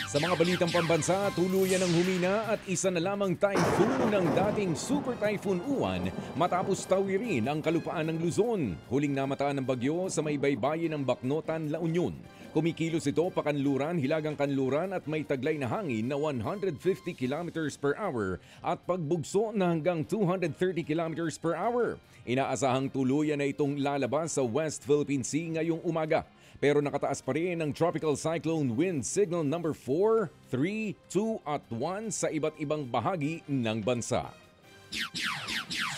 Sa mga balitang pambansa, tuluyan ng humina at isa na lamang typhoon ng dating Super Typhoon Uwan matapos tawirin ang kalupaan ng Luzon. Huling namataan ng bagyo sa may baybayin ng Bacnotan, La Union. Kumikilos ito pakanluran, hilagang kanluran at may taglay na hangin na 150 km per hour at pagbugso na hanggang 230 km per hour. Inaasahang tuluyan na itong lalabas sa West Philippine Sea ngayong umaga. Pero nakataas pa rin ang Tropical Cyclone Wind Signal number 4, 3, 2 at 1 sa iba't ibang bahagi ng bansa.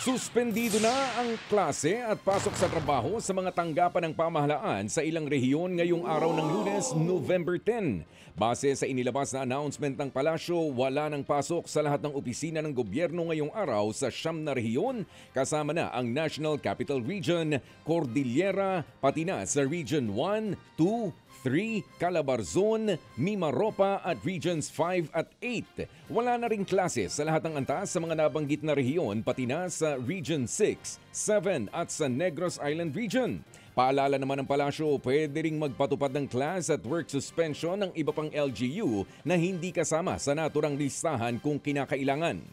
Suspendido na ang klase at pasok sa trabaho sa mga tanggapan ng pamahalaan sa ilang rehiyon ngayong araw ng Lunes, November 10. Base sa inilabas na announcement ng palasyo, wala nang pasok sa lahat ng opisina ng gobyerno ngayong araw sa 9 na rehiyon, kasama na ang National Capital Region, Cordillera, pati na sa Region 1, 2, 3, Calabarzon, Mimaropa at Regions 5 at 8. Wala na ring klase sa lahat ng antas sa mga nabanggit na rehiyon pati na sa Region 6, 7 at sa Negros Island Region. Paalala naman ng palasyo, pwede ring magpatupad ng class at work suspension ng iba pang LGU na hindi kasama sa naturang listahan kung kinakailangan.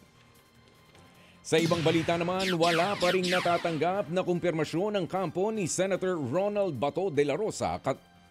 Sa ibang balita naman, wala pa ring natatanggap na kumpirmasyon ng kampo ni Senator Ronald Bato de la Rosa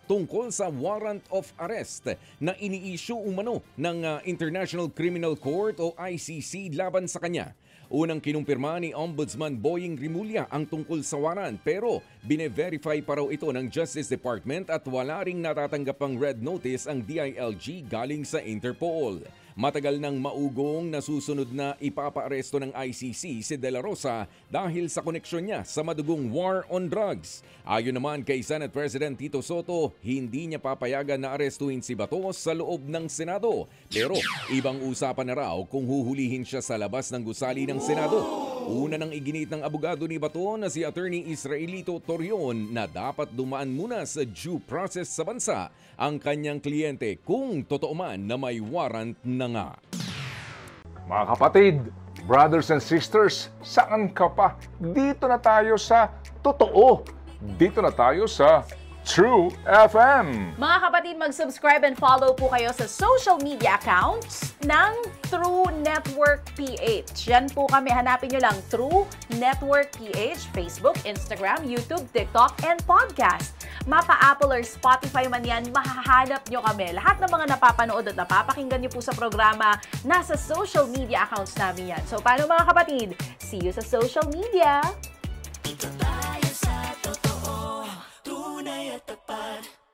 tungkol sa warrant of arrest na ini-issue umano ng International Criminal Court o ICC laban sa kanya. Unang kinumpirma ni Ombudsman Boying Rimulya ang tungkol sa warrant pero bine-verify pa raw ito ng Justice Department at wala ring natatanggap ang red notice ang DILG galing sa Interpol. Matagal nang maugong nasusunod na ipapaaresto ng ICC si De La Rosa dahil sa koneksyon niya sa madugong war on drugs. Ayon naman kay Senate President Tito Soto, hindi niya papayagan na arestuhin si Bato sa loob ng Senado. Pero ibang usapan na raw kung huhulihin siya sa labas ng gusali ng Senado. Una nang iginit ng abogado ni Bato na si Attorney Israelito Torion na dapat dumaan muna sa due process sa bansa ang kanyang kliyente kung totoo man na may warrant na nga. Mga kapatid, brothers and sisters, saan ka pa? Dito na tayo sa totoo. Dito na tayo sa True FM. Mga kapatid, mag-subscribe and follow po kayo sa social media accounts ng True Network PH. Yan po kami, hanapin nyo lang True Network PH, Facebook, Instagram, YouTube, TikTok, and podcast. Mapa Apple or Spotify man yan, mahahanap nyo kami. Lahat ng mga napapanood at napapakinggan nyo po sa programa, nasa social media accounts namin yan. So, paano mga kapatid? See you sa social media! Ito tayo sa totoo, tunay at tapat.